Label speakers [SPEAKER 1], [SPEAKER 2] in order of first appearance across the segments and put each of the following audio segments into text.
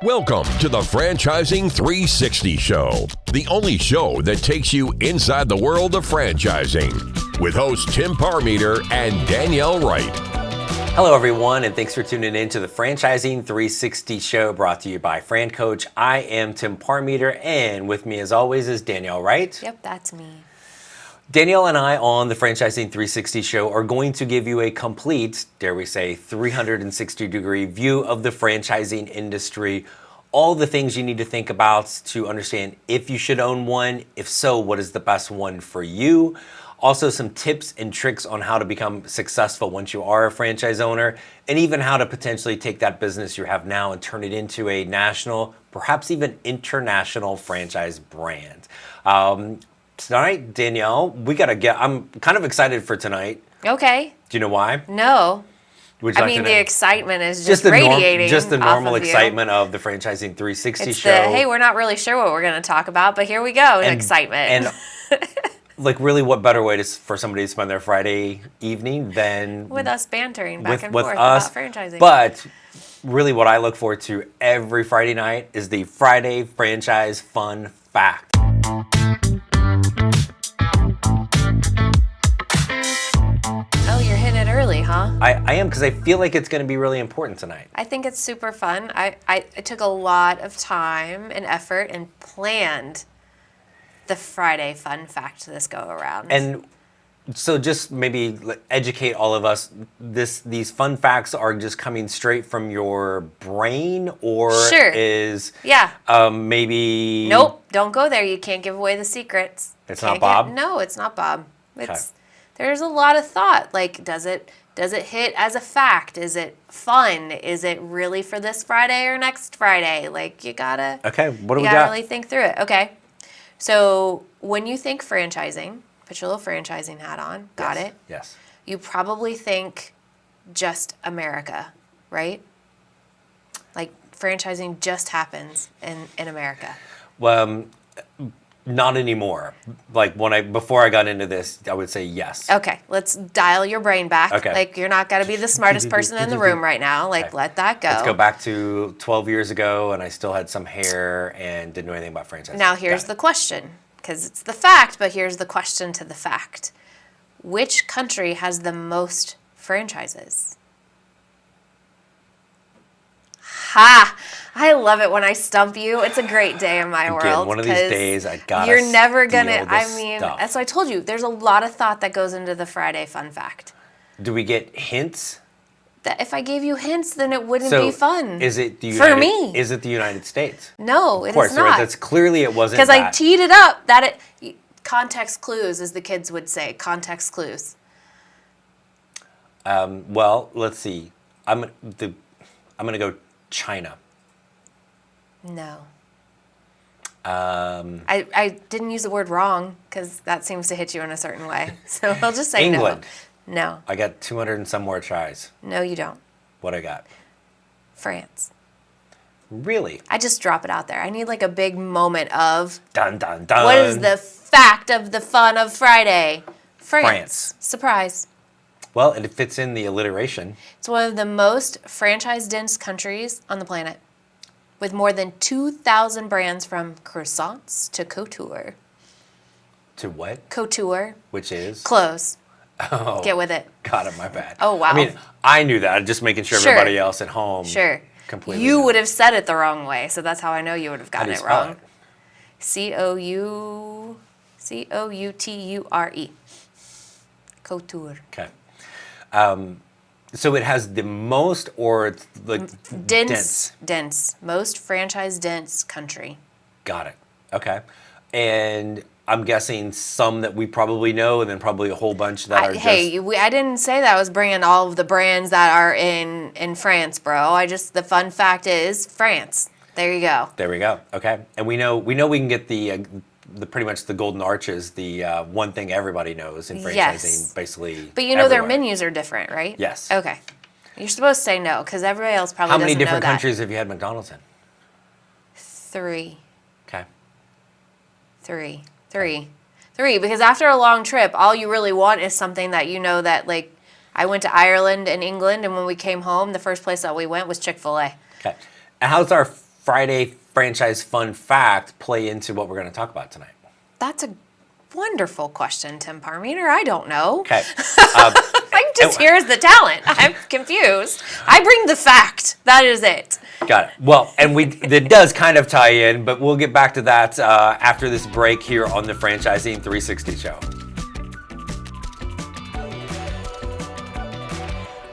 [SPEAKER 1] Welcome to the Franchising 360 Show, the only show that takes you inside the world of franchising, with hosts Tim Parmeter and Danielle Wright.
[SPEAKER 2] Hello, everyone, and thanks for tuning in to the Franchising 360 Show brought to you by Francoach. I am Tim Parmeter, and with me, as always, is Danielle Wright.
[SPEAKER 3] Yep, that's me.
[SPEAKER 2] Danielle and I on the Franchising 360 Show are going to give you a complete, dare we say, 360-degree view of the franchising industry, all the things you need to think about to understand if you should own one, if so, what is the best one for you. Also, some tips and tricks on how to become successful once you are a franchise owner, and even how to potentially take that business you have now and turn it into a national, perhaps even international franchise brand. Tonight, Danielle, I'm kind of excited for tonight.
[SPEAKER 3] Okay.
[SPEAKER 2] Do you know why?
[SPEAKER 3] No. The excitement is just radiating.
[SPEAKER 2] Just the normal
[SPEAKER 3] off of
[SPEAKER 2] excitement of the Franchising 360
[SPEAKER 3] it's
[SPEAKER 2] Show.
[SPEAKER 3] Hey, we're not really sure what we're going to talk about, but here we go, excitement.
[SPEAKER 2] And like, really, what better way for somebody to spend their Friday evening than
[SPEAKER 3] with us bantering back and
[SPEAKER 2] with
[SPEAKER 3] forth
[SPEAKER 2] us
[SPEAKER 3] about franchising.
[SPEAKER 2] But really, what I look forward to every Friday night is the Friday Franchise Fun Fact.
[SPEAKER 3] Oh, you're hitting it early, huh?
[SPEAKER 2] I am, because I feel like it's going to be really important tonight.
[SPEAKER 3] I think it's super fun. I took a lot of time and effort and planned the Friday Fun Fact this go around.
[SPEAKER 2] And so just maybe educate all of us, these fun facts are just coming straight from your brain, or
[SPEAKER 3] Sure.
[SPEAKER 2] maybe...
[SPEAKER 3] Nope, don't go there. You can't give away the secrets.
[SPEAKER 2] It's not Bob?
[SPEAKER 3] No, it's not Bob. There's a lot of thought. Like, does it hit as a fact? Is it fun? Is it really for this Friday or next Friday? Like, you gotta...
[SPEAKER 2] Okay, what do we got?
[SPEAKER 3] You gotta really think through it. Okay. So when you think franchising, put your little franchising hat on. Got it?
[SPEAKER 2] Yes.
[SPEAKER 3] You probably think just America, right? Like, franchising just happens in America.
[SPEAKER 2] Well, not anymore. Like, before I got into this, I would say yes.
[SPEAKER 3] Okay, let's dial your brain back.
[SPEAKER 2] Okay.
[SPEAKER 3] Like, you're not going to be the smartest person in the room right now. Like,
[SPEAKER 2] Okay.
[SPEAKER 3] let that go.
[SPEAKER 2] Let's go back to 12 years ago, and I still had some hair and didn't know anything about franchising.
[SPEAKER 3] Now, here's the question, because it's the fact, but here's the question to the fact. Which country has the most franchises? Ha! I love it when I stump you. It's a great day in my world.
[SPEAKER 2] One of these days, I gotta
[SPEAKER 3] You're never
[SPEAKER 2] steal
[SPEAKER 3] gonna.
[SPEAKER 2] this stuff.
[SPEAKER 3] That's what I told you. There's a lot of thought that goes into the Friday Fun Fact.
[SPEAKER 2] Do we get hints?
[SPEAKER 3] That if I gave you hints, then it wouldn't be fun.
[SPEAKER 2] Is it the
[SPEAKER 3] For me.
[SPEAKER 2] Is it the United States?
[SPEAKER 3] No,
[SPEAKER 2] Of course,
[SPEAKER 3] it is not.
[SPEAKER 2] That's clearly it wasn't.
[SPEAKER 3] Because I teed it up. Context clues, as the kids would say. Context clues.
[SPEAKER 2] Well, let's see. I'm gonna go China.
[SPEAKER 3] No. I didn't use the word wrong because that seems to hit you in a certain way. So I'll just say
[SPEAKER 2] England.
[SPEAKER 3] no. No.
[SPEAKER 2] I got 200 and some more tries.
[SPEAKER 3] No, you don't.
[SPEAKER 2] What I got?
[SPEAKER 3] France.
[SPEAKER 2] Really?
[SPEAKER 3] I just drop it out there. I need like a big moment of
[SPEAKER 2] Dun dun dun.
[SPEAKER 3] what is the fact of the fun of Friday?
[SPEAKER 2] France.
[SPEAKER 3] Surprise.
[SPEAKER 2] Well, it fits in the alliteration.
[SPEAKER 3] It's one of the most franchise-dense countries on the planet, with more than 2,000 brands from croissants to couture.
[SPEAKER 2] To what?
[SPEAKER 3] Couture.
[SPEAKER 2] Which is?
[SPEAKER 3] Clothes.
[SPEAKER 2] Oh.
[SPEAKER 3] Get with it.
[SPEAKER 2] Got it, my bad.
[SPEAKER 3] Oh, wow.
[SPEAKER 2] I mean, I knew that. Just making sure
[SPEAKER 3] Sure.
[SPEAKER 2] everybody else at home.
[SPEAKER 3] Sure.
[SPEAKER 2] Completely.
[SPEAKER 3] You
[SPEAKER 2] knew.
[SPEAKER 3] would have said it the wrong way, so that's how I know you would have
[SPEAKER 2] How do
[SPEAKER 3] gotten
[SPEAKER 2] you
[SPEAKER 3] it
[SPEAKER 2] spell
[SPEAKER 3] wrong. Couture. Couture.
[SPEAKER 2] Okay. So it has the most, or it's like
[SPEAKER 3] Dense. Most franchise-dense country.
[SPEAKER 2] Got it. Okay. And I'm guessing some that we probably know, and then probably a whole bunch that are
[SPEAKER 3] I didn't say that I was bringing all of the brands that are in France, bro. The fun fact is France. There you go.
[SPEAKER 2] There we go. Okay. And we know we can get the pretty much the golden arches, the one thing everybody knows in franchising,
[SPEAKER 3] Yes.
[SPEAKER 2] basically.
[SPEAKER 3] But you know their
[SPEAKER 2] everywhere.
[SPEAKER 3] menus are different, right?
[SPEAKER 2] Yes.
[SPEAKER 3] Okay. You're supposed to say no, because everybody else probably
[SPEAKER 2] How
[SPEAKER 3] doesn't
[SPEAKER 2] many
[SPEAKER 3] know
[SPEAKER 2] different
[SPEAKER 3] that.
[SPEAKER 2] countries have you had McDonald's in?
[SPEAKER 3] 3.
[SPEAKER 2] Okay.
[SPEAKER 3] 3. Because after a long trip, all you really want is something that you know that, like, I went to Ireland and England, and when we came home, the first place that we went was Chick-fil-A.
[SPEAKER 2] Okay. And how's our Friday franchise fun fact play into what we're going to talk about tonight?
[SPEAKER 3] That's a wonderful question, Tim Parmeter. I don't know.
[SPEAKER 2] Okay.
[SPEAKER 3] I'm just here as the talent. I'm confused. I bring the fact. That is it.
[SPEAKER 2] Got it. Well, and it does kind of tie in, but we'll get back to that after this break here on the Franchising 360 show.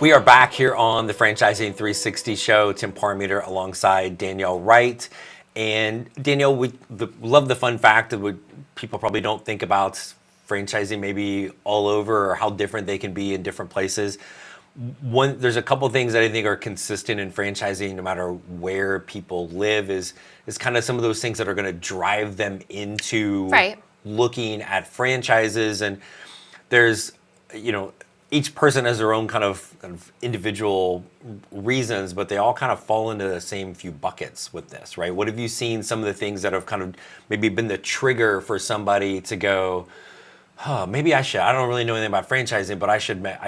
[SPEAKER 2] We are back here on the Franchising 360 show. Tim Parmeter alongside Danielle Wright. And Danielle, we love the fun fact that people probably don't think about franchising maybe all over, or how different they can be in different places. There's a couple things that I think are consistent in franchising, no matter where people live, is kind of some of those things that are going to drive them into looking at franchises. And there's, each person has their own kind of individual reasons, but they all kind of fall into the same few buckets with this, right? What have you seen some of the things that have kind of maybe been the trigger for somebody to go, maybe I don't really know anything about franchising, but I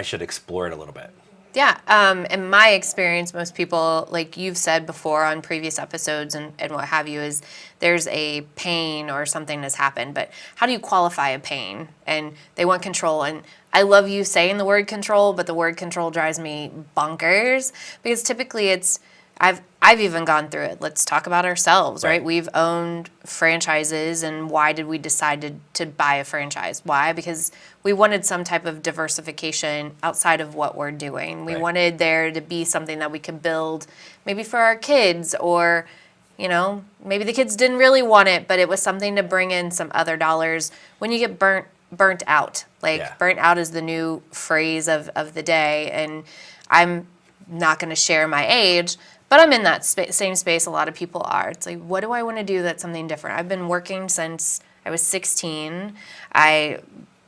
[SPEAKER 2] should explore it a little bit?
[SPEAKER 3] Yeah. In my experience, most people, like you've said before on previous episodes and what have you, is there's a pain or something has happened, but how do you qualify a pain? And they want control. And I love you saying the word control, but the word control drives me bonkers, because typically I've even gone through it. Let's talk about ourselves, right? We've owned franchises, and why did we decide to buy a franchise? Why? Because we wanted some type of diversification outside of what we're doing. We wanted there to be something that we could build maybe for our kids, or, maybe the kids didn't really want it, but it was something to bring in some other dollars. When you get burnt out, burnt out is the new phrase of the day, and I'm not going to share my age, but I'm in that same space a lot of people are. It's like, what do I want to do that's something different? I've been working since I was 16. I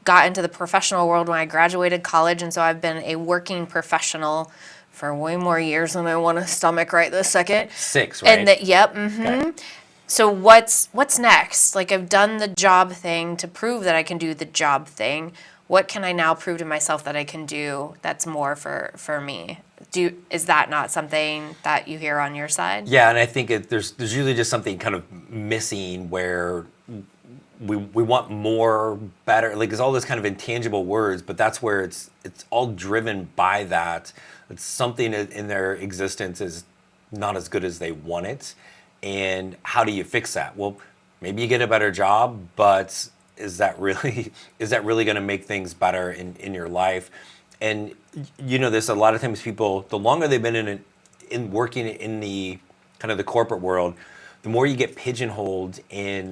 [SPEAKER 3] got into the professional world when I graduated college, and so I've been a working professional for way more years than I want to stomach right this second.
[SPEAKER 2] 6, right?
[SPEAKER 3] And yep. Mm-hmm. Okay. So what's next? Like, I've done the job thing to prove that I can do the job thing. What can I now prove to myself that I can do that's more for me? Is that not something that you hear on your side?
[SPEAKER 2] Yeah, and I think there's usually just something kind of missing where we want more, better. Like, it's all those kind of intangible words, but that's where it's all driven by that. It's something in their existence is not as good as they want it. And how do you fix that? Well, maybe you get a better job, but is that really going to make things better in your life? And there's a lot of times people, the longer they've been in working in the kind of the corporate world, the more you get pigeonholed in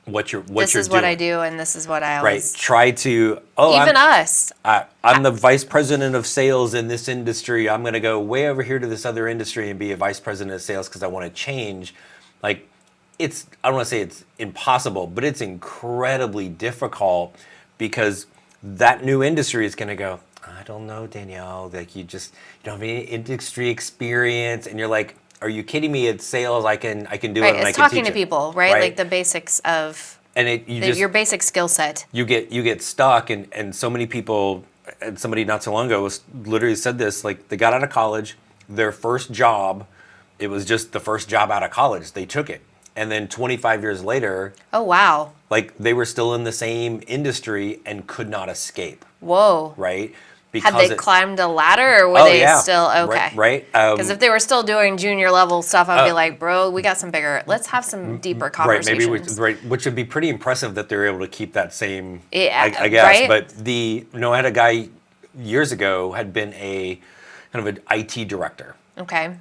[SPEAKER 2] what you're doing.
[SPEAKER 3] This is what I do, and this is what I always
[SPEAKER 2] try to. I'm the vice president of sales in this industry. I'm going to go way over here to this other industry and be a vice president of sales because I want to change. Like, I don't want to say it's impossible, but it's incredibly difficult, because that new industry is going to go, I don't know, Danielle, like you don't have any industry experience, and you're like, are you kidding me? It's sales. I can do it. And I can teach it.
[SPEAKER 3] It's talking to people, right? Like the basics of your basic skill set.
[SPEAKER 2] You get stuck, and so many people. And somebody not so long ago literally said this. Like, they got out of college, their first job, it was just the first job out of college. They took it, and then 25 years later.
[SPEAKER 3] Oh wow!
[SPEAKER 2] Like, they were still in the same industry and could not escape.
[SPEAKER 3] Whoa!
[SPEAKER 2] Right.
[SPEAKER 3] Had they climbed a ladder, or were they still okay?
[SPEAKER 2] Right.
[SPEAKER 3] Because if they were still doing junior level stuff, I'd be like, bro, we got some bigger. Let's have some deeper conversations.
[SPEAKER 2] Which would be pretty impressive that they're able to keep that same.
[SPEAKER 3] I
[SPEAKER 2] guess.
[SPEAKER 3] Right?
[SPEAKER 2] But I had a guy years ago had been a kind of an IT director.
[SPEAKER 3] Okay.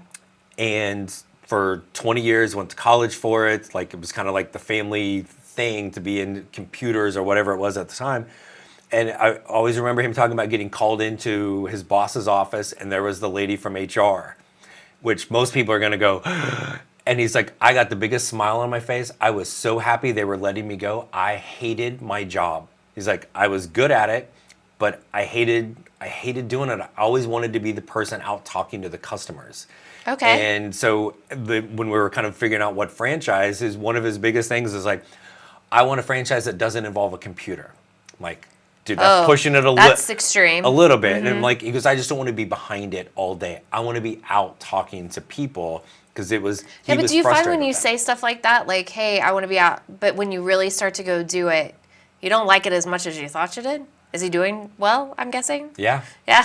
[SPEAKER 2] And for 20 years, went to college for it. Like, it was kind of like the family thing to be in computers or whatever it was at the time. And I always remember him talking about getting called into his boss's office, and there was the lady from HR, which most people are going to go, and he's like, I got the biggest smile on my face. I was so happy they were letting me go. I hated my job. He's like, I was good at it, but I hated doing it. I always wanted to be the person out talking to the customers.
[SPEAKER 3] Okay.
[SPEAKER 2] And so when we were kind of figuring out what franchise is, one of his biggest things is like, I want a franchise that doesn't involve a computer. I'm like, dude, that's pushing it
[SPEAKER 3] that's extreme.
[SPEAKER 2] A little bit. Mm-hmm. And like, he goes, I just don't want to be behind it all day. I want to be out talking to people. because it was
[SPEAKER 3] Yeah, but do you find
[SPEAKER 2] frustrated
[SPEAKER 3] when you
[SPEAKER 2] with that.
[SPEAKER 3] say stuff like that, like, hey, I want to be out, but when you really start to go do it, you don't like it as much as you thought you did? Is he doing well, I'm guessing?
[SPEAKER 2] Yeah.
[SPEAKER 3] Yeah.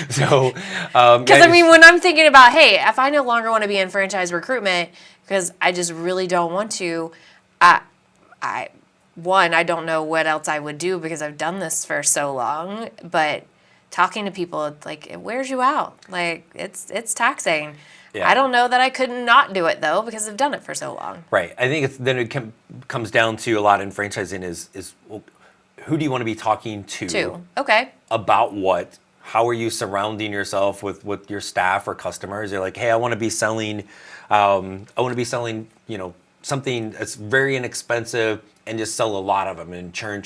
[SPEAKER 2] So,
[SPEAKER 3] Because, I mean, when I'm thinking about, hey, if I no longer want to be in franchise recruitment because I just really don't want to, I don't know what else I would do because I've done this for so long, but talking to people, it's like, it wears you out. Like, it's taxing.
[SPEAKER 2] Yeah.
[SPEAKER 3] I don't know that I could not do it, though, because I've done it for so long.
[SPEAKER 2] right. I think comes down to a lot in franchising is well, who do you want to be talking to?
[SPEAKER 3] Okay.
[SPEAKER 2] About what? How are you surrounding yourself with your staff or customers? You're like, hey, I want to be selling, something that's very inexpensive and just sell a lot of them and churn.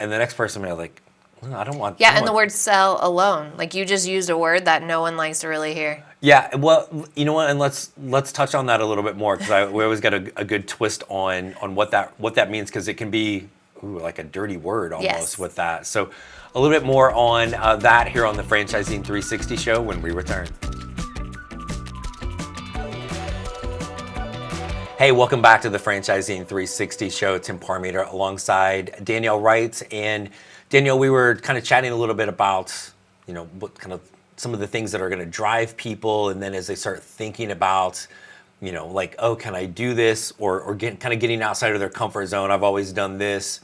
[SPEAKER 2] And the next person will be like, well, I don't want.
[SPEAKER 3] Yeah, and the word sell alone. Like, you just used a word that no one likes to really hear.
[SPEAKER 2] Yeah, well, you know what? And let's touch on that a little bit more because we always got a good twist on what that means because it can be like a dirty word almost
[SPEAKER 3] Yes.
[SPEAKER 2] with that. So a little bit more on that here on the Franchising 360 show when we return. Hey, welcome back to the Franchising 360 show. Tim Parmeter alongside Danielle Wright. And Danielle, we were kind of chatting a little bit about, what kind of some of the things that are going to drive people. And then as they start thinking about, like, oh, can I do this? Or kind of getting outside of their comfort zone. I've always done this.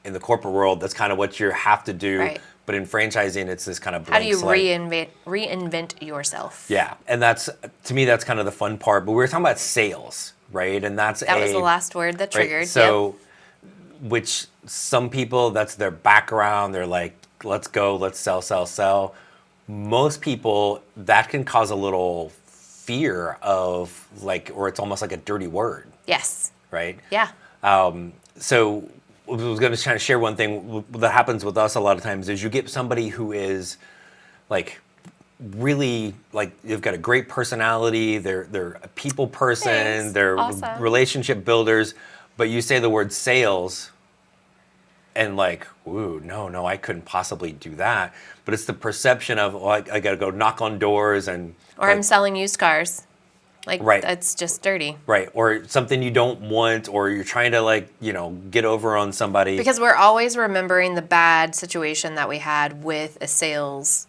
[SPEAKER 2] In the corporate world, that's kind of what you have to do.
[SPEAKER 3] Right.
[SPEAKER 2] But in franchising, it's this kind of
[SPEAKER 3] How
[SPEAKER 2] blank
[SPEAKER 3] do you
[SPEAKER 2] slate.
[SPEAKER 3] reinvent yourself?
[SPEAKER 2] Yeah, and to me, that's kind of the fun part. But we were talking about sales, right? And that
[SPEAKER 3] was the last word that triggered.
[SPEAKER 2] Right? So, which some people, that's their background. They're like, let's go, let's sell. Most people, that can cause a little fear of or it's almost like a dirty word.
[SPEAKER 3] Yes.
[SPEAKER 2] Right?
[SPEAKER 3] Yeah.
[SPEAKER 2] So I was going to kind of share one thing that happens with us a lot of times is you get somebody who is really they've got a great personality, they're a people person,
[SPEAKER 3] Thanks.
[SPEAKER 2] they're
[SPEAKER 3] Awesome.
[SPEAKER 2] relationship builders, but you say the word sales and ooh, no, I couldn't possibly do that. But it's the perception of I got to go knock on doors and
[SPEAKER 3] Or I'm selling used cars.
[SPEAKER 2] Right.
[SPEAKER 3] That's just dirty.
[SPEAKER 2] right, or something you don't want, or you're trying to get over on somebody.
[SPEAKER 3] Because we're always remembering the bad situation that we had with a sales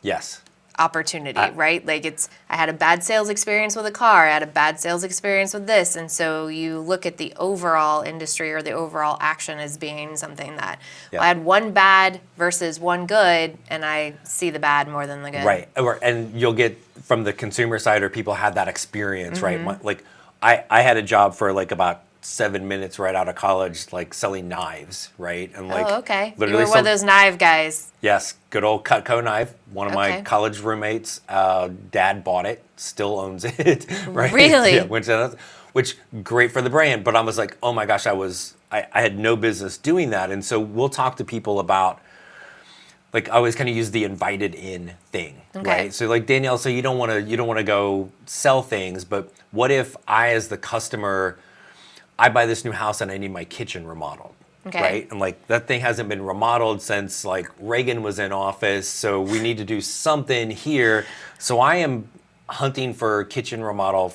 [SPEAKER 2] Yes.
[SPEAKER 3] opportunity, right? I had a bad sales experience with a car, I had a bad sales experience with this, and so you look at the overall industry or the overall action as being something that,
[SPEAKER 2] Yeah.
[SPEAKER 3] I had one bad versus one good, and I see the bad more than the good.
[SPEAKER 2] Right, and you'll get from the consumer side, or people had that experience,
[SPEAKER 3] Mm-hmm.
[SPEAKER 2] right? I had a job for about 7 minutes right out of college, selling knives, right? And
[SPEAKER 3] Oh, okay. You
[SPEAKER 2] literally
[SPEAKER 3] were one of those knife guys.
[SPEAKER 2] yes, good old Cutco knife. One of my
[SPEAKER 3] Okay.
[SPEAKER 2] college roommates, dad bought it, still owns it, right?
[SPEAKER 3] Really?
[SPEAKER 2] Yeah, which great for the brand, but I was like, oh my gosh, I had no business doing that, and so we'll talk to people about. I always kind of use the invited in thing,
[SPEAKER 3] Okay.
[SPEAKER 2] right? So Danielle, so you don't want to go sell things, but what if I, as the customer, I buy this new house and I need my kitchen remodeled,
[SPEAKER 3] Okay.
[SPEAKER 2] right? And that thing hasn't been remodeled since Reagan was in office, so we need to do something here. So I am hunting for kitchen remodel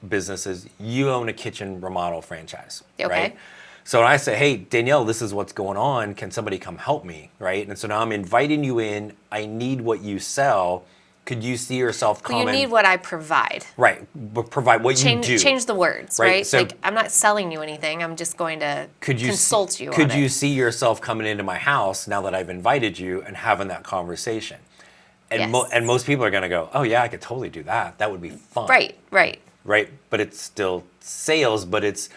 [SPEAKER 2] businesses. You own a kitchen remodel franchise,
[SPEAKER 3] Okay.
[SPEAKER 2] right? So I say, hey, Danielle, this is what's going on. Can somebody come help me, right? And so now I'm inviting you in. I need what you sell. Could you see yourself
[SPEAKER 3] Well,
[SPEAKER 2] coming?
[SPEAKER 3] you need what I provide.
[SPEAKER 2] Right, but provide what you do.
[SPEAKER 3] Change the words,
[SPEAKER 2] Right,
[SPEAKER 3] right?
[SPEAKER 2] so-
[SPEAKER 3] I'm not selling you anything. I'm just going to consult you on
[SPEAKER 2] Could you
[SPEAKER 3] it.
[SPEAKER 2] see yourself coming into my house now that I've invited you and having that conversation? And,
[SPEAKER 3] Yes.
[SPEAKER 2] and most people are going to go, oh yeah, I could totally do that. That would be fun.
[SPEAKER 3] Right.
[SPEAKER 2] Right, but it's still sales, but it's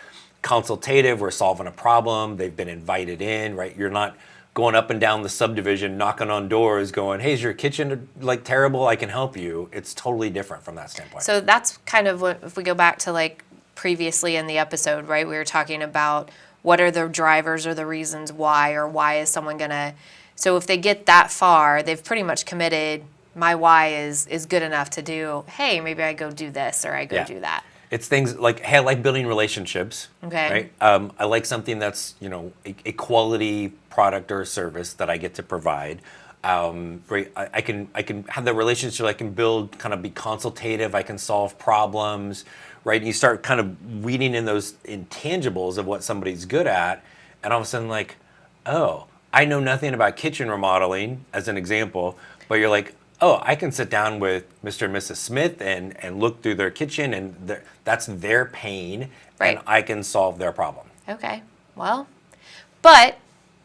[SPEAKER 2] consultative. We're solving a problem. They've been invited in, right? You're not going up and down the subdivision, knocking on doors, going, hey, is your kitchen terrible? I can help you. It's totally different from that standpoint.
[SPEAKER 3] So that's kind of what, if we go back to previously in the episode, right? We were talking about what are the drivers or the reasons why, or why is someone gonna. So if they get that far, they've pretty much committed. My why is good enough to do. Hey, maybe I go do this or I go
[SPEAKER 2] Yeah.
[SPEAKER 3] do that.
[SPEAKER 2] It's things hey, I like building relationships.
[SPEAKER 3] Okay.
[SPEAKER 2] Right. I like something that's a quality product or service that I get to provide. Right, I can have the relationship. I can build, kind of be consultative. I can solve problems, right? And you start kind of weeding in those intangibles of what somebody's good at, and all of a sudden, like, oh, I know nothing about kitchen remodeling, as an example, but you're like, oh, I can sit down with Mr. and Mrs. Smith and look through their kitchen, and that's their pain,
[SPEAKER 3] Right.
[SPEAKER 2] and I can solve their problem.
[SPEAKER 3] Okay. Well, but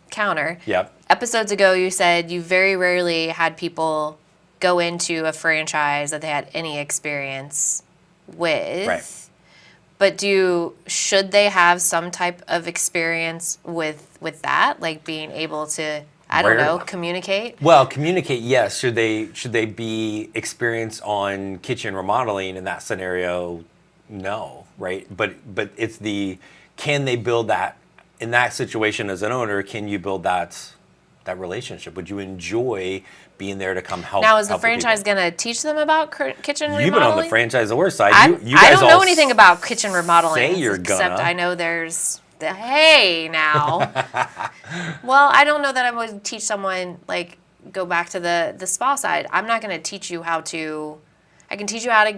[SPEAKER 3] counter.
[SPEAKER 2] Yep.
[SPEAKER 3] Episodes ago, you said you very rarely had people go into a franchise that they had any experience with.
[SPEAKER 2] Right.
[SPEAKER 3] But should they have some type of experience with that, like being able to, I don't know, communicate?
[SPEAKER 2] Well, communicate, yes. Should they be experienced on kitchen remodeling in that scenario? No, right? But it's can they build that in that situation as an owner? Can you build that relationship? Would you enjoy being there to come help?
[SPEAKER 3] Now, is the
[SPEAKER 2] help
[SPEAKER 3] franchise going to teach them about kitchen remodeling?
[SPEAKER 2] You've been on the franchisor side.
[SPEAKER 3] I don't know anything about kitchen remodeling.
[SPEAKER 2] Say you're
[SPEAKER 3] except
[SPEAKER 2] gonna.
[SPEAKER 3] I know there's hey now. Well, I don't know that I would teach someone, like, go back to the spa side. I'm not going to teach you how to. I can teach you how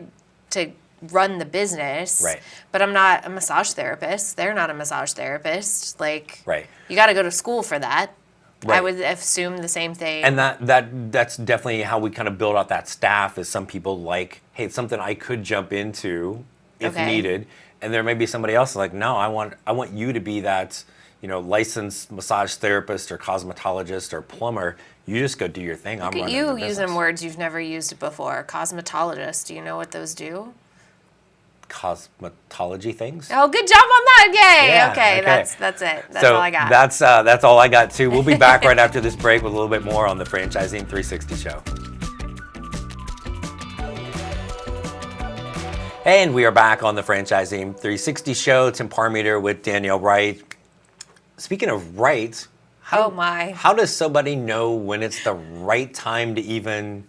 [SPEAKER 3] to run the business.
[SPEAKER 2] Right.
[SPEAKER 3] But I'm not a massage therapist. They're not a massage therapist. Like,
[SPEAKER 2] Right.
[SPEAKER 3] You got to go to school for that.
[SPEAKER 2] Right.
[SPEAKER 3] I would assume the same thing.
[SPEAKER 2] And that's definitely how we kind of build out that staff. Is some people like, hey, it's something I could jump into if
[SPEAKER 3] Okay.
[SPEAKER 2] needed, and there may be somebody else like, no, I want you to be that, licensed massage therapist or cosmetologist or plumber. You just go do your thing. I'm
[SPEAKER 3] Look at
[SPEAKER 2] running
[SPEAKER 3] you
[SPEAKER 2] the business.
[SPEAKER 3] using words you've never used before. Cosmetologist. Do you know what those do?
[SPEAKER 2] Cosmetology things.
[SPEAKER 3] Oh, good job on that! Yay!
[SPEAKER 2] Yeah,
[SPEAKER 3] okay,
[SPEAKER 2] okay.
[SPEAKER 3] that's it. That's
[SPEAKER 2] So
[SPEAKER 3] all I got.
[SPEAKER 2] That's all I got too. We'll be back right after this break with a little bit more on the Franchising 360 show. And we are back on the Franchising 360 show. Tim Parmeter with Danielle Wright. Speaking of right,
[SPEAKER 3] Oh my!
[SPEAKER 2] how does somebody know when it's the right time to even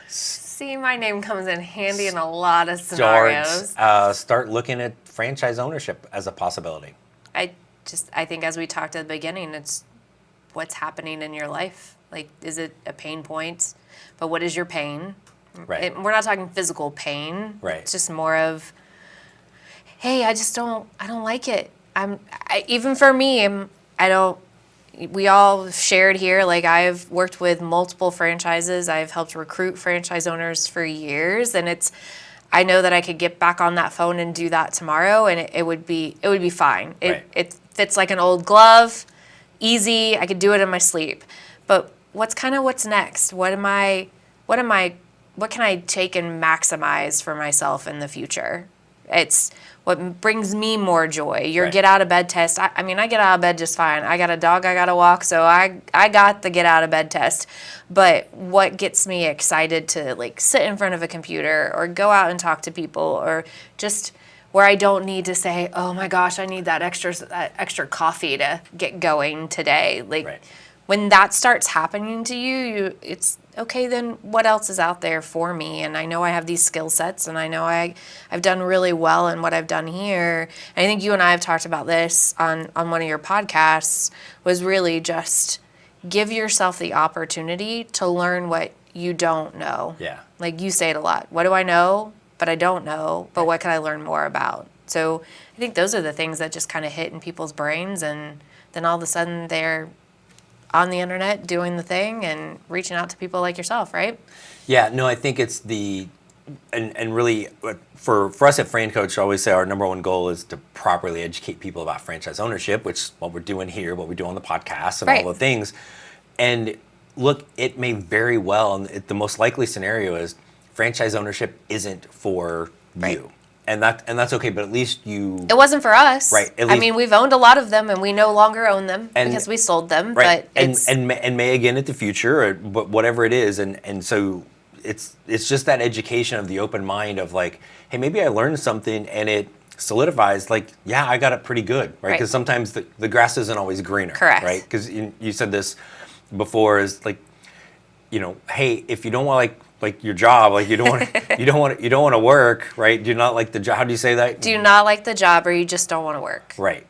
[SPEAKER 3] See, my name comes in handy in a lot of scenarios.
[SPEAKER 2] start looking at franchise ownership as a possibility?
[SPEAKER 3] I think, as we talked at the beginning, it's what's happening in your life. Like, is it a pain point? But what is your pain?
[SPEAKER 2] Right.
[SPEAKER 3] We're not talking physical pain.
[SPEAKER 2] Right.
[SPEAKER 3] It's just more of, hey, I don't like it. Even for me, we all shared here, like, I've worked with multiple franchises. I've helped recruit franchise owners for years, and I know that I could get back on that phone and do that tomorrow, and it would be fine.
[SPEAKER 2] Right.
[SPEAKER 3] It fits like an old glove, easy. I could do it in my sleep. But what's next? What can I take and maximize for myself in the future? It's what brings me more joy. Your
[SPEAKER 2] Right.
[SPEAKER 3] get out of bed test. I mean, I get out of bed just fine. I got a dog I got to walk, so I got the get out of bed test. But what gets me excited to, like, sit in front of a computer or go out and talk to people, or just where I don't need to say, oh my gosh, I need that extra coffee to get going today. Like,
[SPEAKER 2] Right.
[SPEAKER 3] when that starts happening to you, it's okay, then what else is out there for me? And I know I have these skill sets, and I know I've done really well in what I've done here. And I think you and I have talked about this on one of your podcasts, was really just give yourself the opportunity to learn what you don't know.
[SPEAKER 2] Yeah.
[SPEAKER 3] Like, you say it a lot. What do I know, but I don't know, but what can I learn more about? So I think those are the things that just kind of hit in people's brains, and then all of a sudden they're on the internet doing the thing and reaching out to people like yourself, right?
[SPEAKER 2] Yeah, no, I think it's and really for us at Francoach, I always say our number one goal is to properly educate people about franchise ownership, which is what we're doing here, what we do on the podcast, and
[SPEAKER 3] Right.
[SPEAKER 2] all the things. And look, it may very well, and the most likely scenario is franchise ownership isn't for
[SPEAKER 3] Right.
[SPEAKER 2] you. And that's okay, but at least you...
[SPEAKER 3] It wasn't for us.
[SPEAKER 2] Right, at
[SPEAKER 3] I
[SPEAKER 2] least-
[SPEAKER 3] mean, we've owned a lot of them, and we no longer own them
[SPEAKER 2] And-
[SPEAKER 3] because we sold them.
[SPEAKER 2] Right,
[SPEAKER 3] But it's
[SPEAKER 2] and may again at the future, or whatever it is, and so it's just that education of the open mind of, like, hey, maybe I learned something and it solidifies, like, yeah, I got it pretty good, right?
[SPEAKER 3] Right.
[SPEAKER 2] Because sometimes the grass isn't always greener,
[SPEAKER 3] Correct.
[SPEAKER 2] right? Because you said this before, is like, hey, if you don't want like your job, like you don't want to work, right? Do you not like the job? How do you say that?
[SPEAKER 3] do you not like the job, or you just don't want to work?
[SPEAKER 2] Right.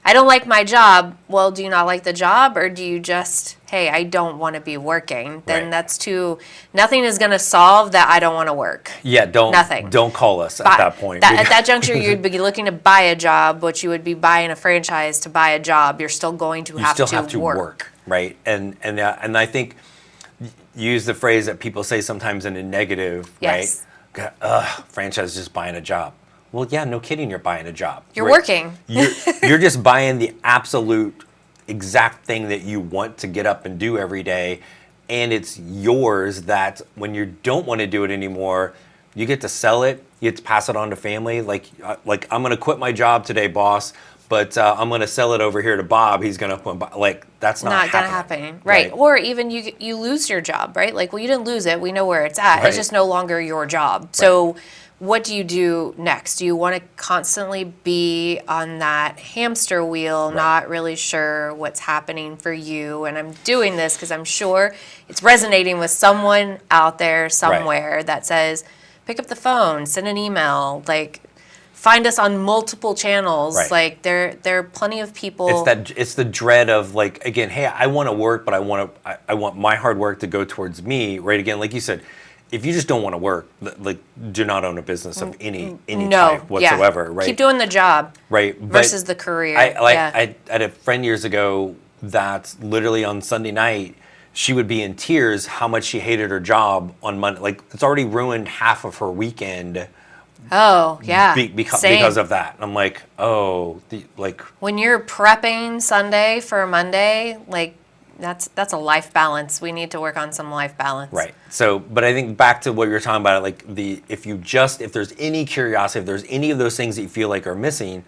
[SPEAKER 3] I don't like my job. Well, do you not like the job, or do you just, hey, I don't want to be working? Then
[SPEAKER 2] Right.
[SPEAKER 3] that's too, nothing is going to solve that I don't want to work.
[SPEAKER 2] Yeah,
[SPEAKER 3] Nothing.
[SPEAKER 2] don't call us at that point.
[SPEAKER 3] At that juncture, you'd be looking to buy a job, but you would be buying a franchise to buy a job. You're still going to
[SPEAKER 2] you still have to work, right? And I think you use the phrase that people say sometimes in a negative,
[SPEAKER 3] Yes.
[SPEAKER 2] right? Franchise is just buying a job. Well, yeah, no kidding, you're buying a job.
[SPEAKER 3] You're working.
[SPEAKER 2] You're just buying the absolute exact thing that you want to get up and do every day, and it's yours. That when you don't want to do it anymore, you get to sell it. You get to pass it on to family. Like I'm going to quit my job today, boss, but I'm going to sell it over here to Bob. He's going to like that's not
[SPEAKER 3] going to happen, right? Or even you lose your job, right? Like, well, you didn't lose it. We know where it's at.
[SPEAKER 2] Right.
[SPEAKER 3] It's just no longer your job. So what do you do next? Do you want to constantly be on that hamster wheel, not really sure what's happening for you? And I'm doing this because I'm sure it's resonating with someone out there somewhere that says, pick up the phone, send an email, like find us on multiple channels.
[SPEAKER 2] Right.
[SPEAKER 3] Like there are plenty of people.
[SPEAKER 2] It's the dread of like, again, hey, I want to work, but I want my hard work to go towards me, right? Again, like you said, if you just don't want to work, like, do not own a business of any type whatsoever, right?
[SPEAKER 3] Keep doing the job,
[SPEAKER 2] right?
[SPEAKER 3] Versus the career.
[SPEAKER 2] I had a friend years ago that literally on Sunday night, she would be in tears how much she hated her job on Monday. Like, it's already ruined half of her weekend.
[SPEAKER 3] Oh, yeah.
[SPEAKER 2] Because of that. I'm like,
[SPEAKER 3] when you're prepping Sunday for Monday, like, that's a life balance. We need to work on some life balance.
[SPEAKER 2] Right. So, but I think back to what you're talking about, like if there's any curiosity, if there's any of those things that you feel like are missing,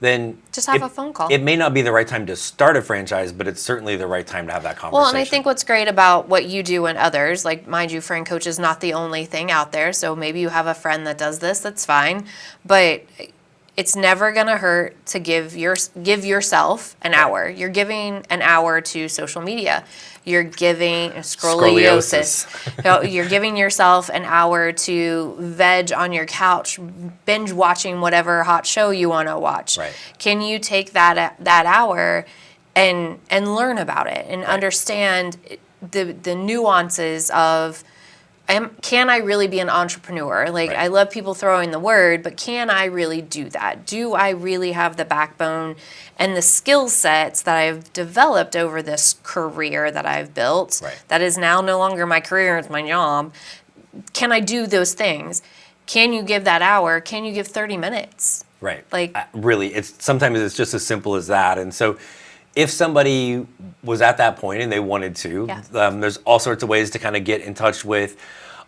[SPEAKER 2] then
[SPEAKER 3] just have a phone call.
[SPEAKER 2] It may not be the right time to start a franchise, but it's certainly the right time to have that conversation.
[SPEAKER 3] Well, and I think what's great about what you do and others, like, mind you, Francoach is not the only thing out there. So maybe you have a friend that does this, that's fine. But it's never going to hurt to give yourself an hour. You're giving an hour to social media. You're giving scoliosis. You're giving yourself an hour to veg on your couch, binge watching whatever hot show you want to watch.
[SPEAKER 2] Right.
[SPEAKER 3] Can you take that hour and learn about it and understand the nuances of, can I really be an entrepreneur? Like, I love people throwing the word, but can I really do that? Do I really have the backbone and the skill sets that I've developed over this career that I've built that is now no longer my career, it's my job? Can I do those things? Can you give that hour? Can you give 30 minutes?
[SPEAKER 2] Right.
[SPEAKER 3] Like,
[SPEAKER 2] really, sometimes it's just as simple as that. And so if somebody was at that point and they wanted to, there's all sorts of ways to kind of get in touch with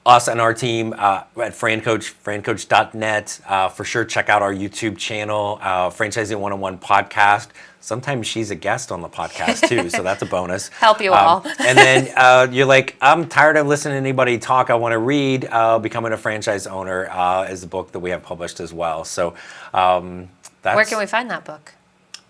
[SPEAKER 2] us and our team at Francoach, francoach.net. For sure, check out our YouTube channel, Franchising 101 podcast. Sometimes she's a guest on the podcast too, so that's a bonus.
[SPEAKER 3] Help you all.
[SPEAKER 2] And then you're like, I'm tired of listening to anybody talk. I want to read. Becoming a Franchise Owner is the book that we have published as well. So
[SPEAKER 3] where can we find that book?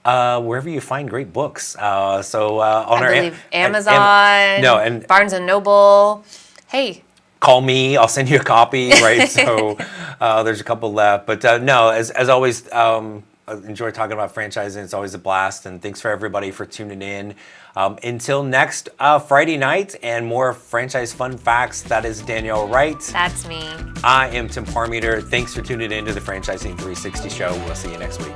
[SPEAKER 2] Wherever you find great books. On
[SPEAKER 3] I believe Amazon, and Barnes and Noble. Hey,
[SPEAKER 2] call me. I'll send you a copy. Right. So there's a couple left, but no. As always, enjoy talking about franchising. It's always a blast, and thanks for everybody for tuning in. Until next Friday night and more franchise fun facts. That is Danielle Wright.
[SPEAKER 3] That's me.
[SPEAKER 2] I am Tim Parmeter. Thanks for tuning in to the Franchising 360 show. We'll see you next week.